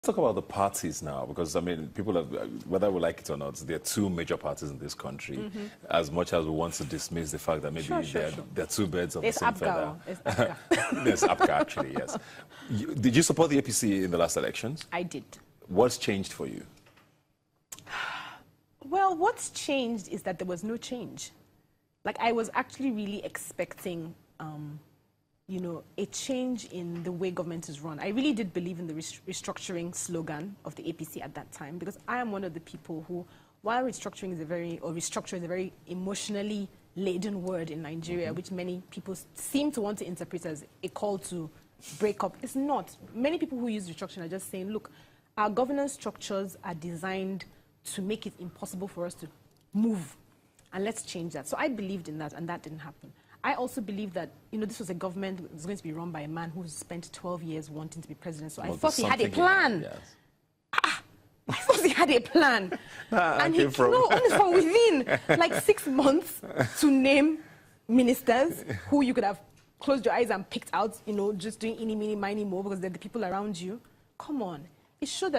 Talk about the parties now, because I mean, people have, whether we like it or not, there are two major parties in this country. As much as we want to dismiss the fact that maybe they're two birds of the same feather. There's APGA, actually, yes. Did you support the APC in the last elections? I did. What's changed for you? Well, what's changed is that there was no change. Like, I was actually really expecting you know, a change in the way government is run. I really did believe in the restructuring slogan of the APC at that time, because I am one of the people who, while restructure is a very emotionally laden word in Nigeria, which many people seem to want to interpret as a call to break up. It's not. Many people who use restructuring are just saying, look, our governance structures are designed to make it impossible for us to move, and let's change that. So I believed in that, and that didn't happen. I also believe that, you know, this was a government that was going to be run by a man who spent 12 years wanting to be president. So I thought he had a plan. Yes. I thought he had a plan. And he, no, only from within, like 6 months, to name ministers who you could have closed your eyes and picked out, you know, just doing eeny, meeny, miny, mo, because they're the people around you. Come on. It showed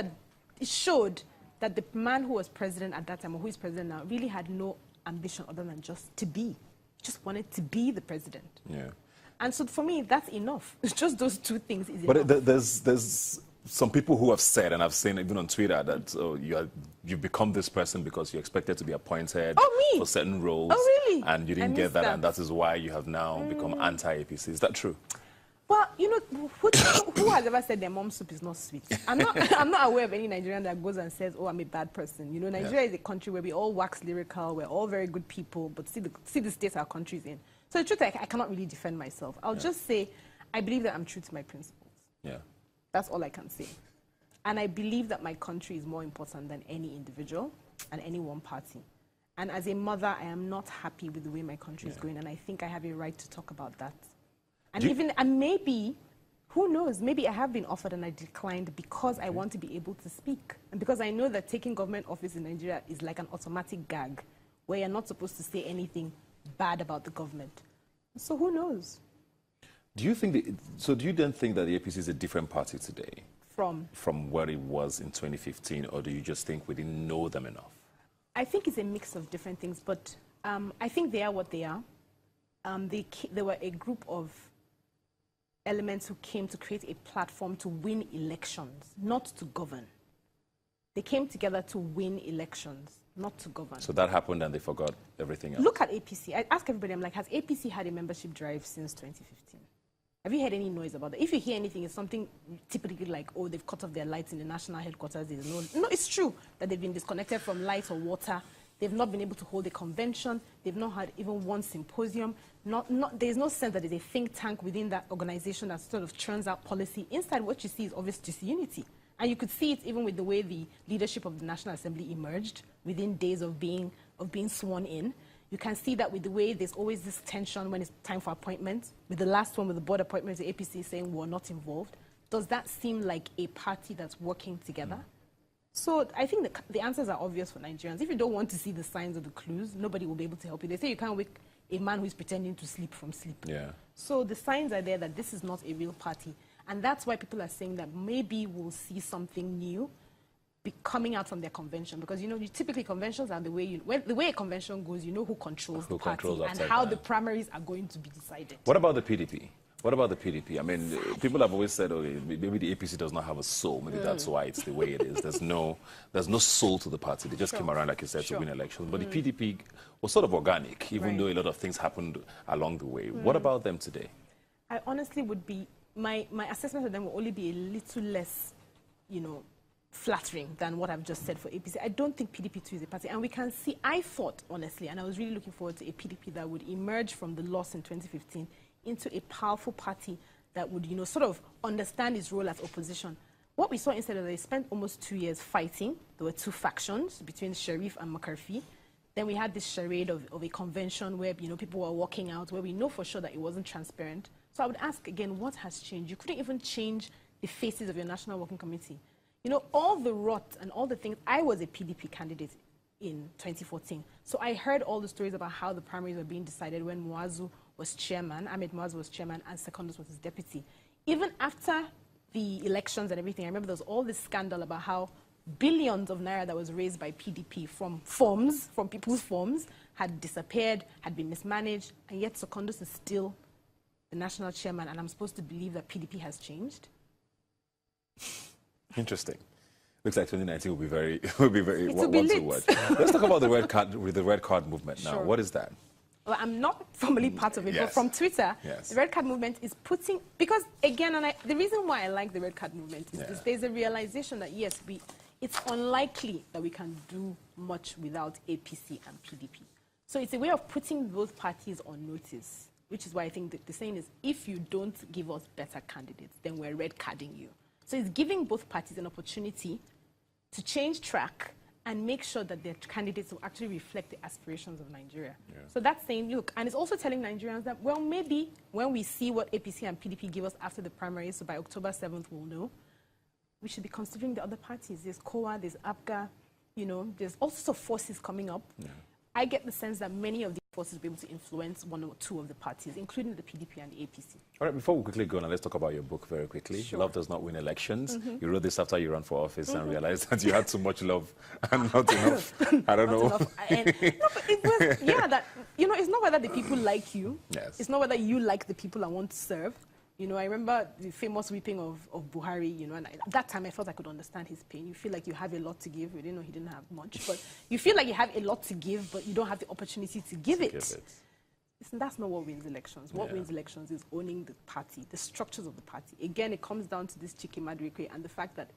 that the man who was president at that time, or who is president now, really had no ambition other than just to be. Just wanted to be the president. Yeah. And so for me, that's enough. It's just those two things is enough. But there's some people who have said, and I've seen even on Twitter, that you've become this person because you expected to be appointed for certain roles. Oh, really? And you didn't get that, and that is why you have now become anti-APC. Is that true? Well, you know, who has ever said their mom's soup is not sweet? I'm not aware of any Nigerian that goes and says, oh, I'm a bad person. You know, Nigeria is a country where we all wax lyrical, we're all very good people, but see the state our country's in. So the truth, I cannot really defend myself. I'll just say, I believe that I'm true to my principles. Yeah. That's all I can say. And I believe that my country is more important than any individual and any one party. And as a mother, I am not happy with the way my country is going, and I think I have a right to talk about that. And maybe, who knows, maybe I have been offered and I declined because I want to be able to speak. And because I know that taking government office in Nigeria is like an automatic gag, where you're not supposed to say anything bad about the government. So who knows? Do you then think that the APC is a different party today? From where it was in 2015, or do you just think we didn't know them enough? I think it's a mix of different things, but I think they are what they are. They were a group of elements who came to create a platform to win elections, not to govern. They came together to win elections, not to govern. So that happened and they forgot everything else. Look at APC. I ask everybody, I'm like, has APC had a membership drive since 2015? Have you heard any noise about that? If you hear anything, it's something typically like, oh, they've cut off their lights in the national headquarters. No, it's true that they've been disconnected from light or water. They've not been able to hold a convention. They've not had even one symposium. There's no sense that there's a think tank within that organization that sort of churns out policy. Inside, what you see is obvious disunity. And you could see it even with the way the leadership of the National Assembly emerged within days of being sworn in. You can see that with the way there's always this tension when it's time for appointments. With the last one, with the board appointments, the APC saying we're not involved. Does that seem like a party that's working together? So I think the answers are obvious for Nigerians. If you don't want to see the signs or the clues, nobody will be able to help you. They say you can't wake a man who is pretending to sleep from sleep. Yeah. So the signs are there that this is not a real party. And that's why people are saying that maybe we'll see something new coming out from their convention. Because, you know, typically conventions are the way a convention goes, you know who controls the party and how the primaries are going to be decided. What about the PDP? What about the PDP? I mean, people have always said, okay, maybe the APC does not have a soul. Maybe that's why it's the way it is. There's no soul to the party. They just came around, like you said, to win elections. But the PDP was sort of organic, even though a lot of things happened along the way. What about them today? I honestly would be, my assessment of them will only be a little less, you know, flattering than what I've just said for APC. I don't think PDP2 is a party. And we can see, I thought, honestly, and I was really looking forward to a PDP that would emerge from the loss in 2015 into a powerful party that would, you know, sort of understand its role as opposition. What we saw instead of they spent almost 2 years fighting. There were two factions between Sharif and McCarthy. Then we had this charade of a convention where, you know, people were walking out, where we know for sure that it wasn't transparent. So I would ask again, what has changed? You couldn't even change the faces of your National Working Committee. You know, all the rot and all the things. I was a PDP candidate in 2014. So I heard all the stories about how the primaries were being decided when Muazu was chairman, Ahmed Muazu was chairman, and Secondus was his deputy. Even after the elections and everything, I remember there was all this scandal about how billions of naira that was raised by PDP from forms, from people's forms, had disappeared, had been mismanaged, and yet Secondus is still the national chairman, and I'm supposed to believe that PDP has changed? Interesting. Looks like 2019 will be very, It'll be one to lit. watch. Let's talk about the red card movement now. Sure. What is that? Well, I'm not formally part of it, Yes. but from Twitter, Yes. the red card movement is putting, because again, the reason why I like the red card movement is Yeah. there's a realization that yes, it's unlikely that we can do much without APC and PDP. So it's a way of putting both parties on notice, which is why I think that the saying is, if you don't give us better candidates, then we're red carding you. So it's giving both parties an opportunity to change track and make sure that their candidates will actually reflect the aspirations of Nigeria. Yeah. So that's saying, look, and it's also telling Nigerians that, well, maybe when we see what APC and PDP give us after the primaries, so by October 7th we'll know, we should be considering the other parties. There's COA, there's APGA, you know, there's all sorts of forces coming up. Yeah. I get the sense that many of these forces will be able to influence one or two of the parties, including the PDP and the APC. All right, before we quickly go on, let's talk about your book very quickly. Sure. Love Does Not Win Elections. You wrote this after you ran for office and realized that you had too much love and not enough. I don't know. No, but it was, yeah, that, you know, it's not whether the people like you. Yes. It's not whether you like the people I want to serve. You know, I remember the famous weeping of Buhari, you know, and at that time I felt I could understand his pain. You feel like you have a lot to give. We didn't know he didn't have much, but you feel like you have a lot to give, but you don't have the opportunity to give it. Listen, that's not what wins elections. What wins elections is owning the party, the structures of the party. Again, it comes down to this Chike and the fact that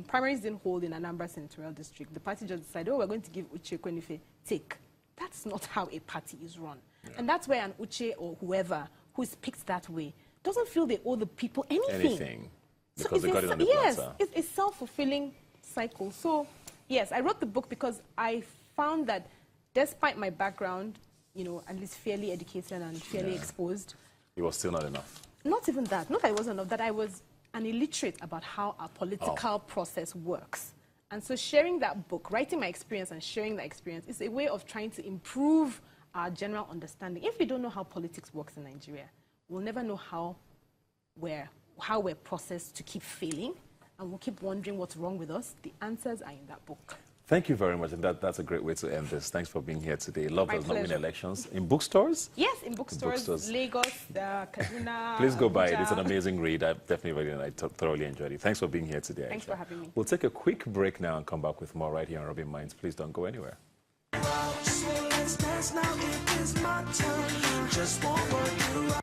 primaries didn't hold in Anambra Senatorial District. The party just decided, oh, we're going to give Uche Kwenife take. That's not how a party is run. Yeah. And that's where an Uche or whoever who is picked that way doesn't feel they owe the people anything. Because they got it on the yes, platter. It's a self-fulfilling cycle. So, yes, I wrote the book because I found that despite my background, you know, at least fairly educated and fairly exposed. It was still not enough. Not even that. Not that it wasn't enough, that I was an illiterate about how our political process works. And so sharing that book, writing my experience and sharing that experience is a way of trying to improve our general understanding. If we don't know how politics works in Nigeria, we'll never know how we're processed to keep failing, and we'll keep wondering what's wrong with us. The answers are in that book. Thank you very much, and that's a great way to end this. Thanks for being here today. Love Does Not Win Elections. In bookstores? Yes, in bookstores. Lagos, Kaduna. Please go buy it. It's an amazing read. I definitely thoroughly enjoyed it. Thanks for being here today. Thanks Ayisha. for having me. We'll take a quick break now and come back with more right here on Rubbin Minds. Please don't go anywhere. So let's dance now, it is my turn. Just one word,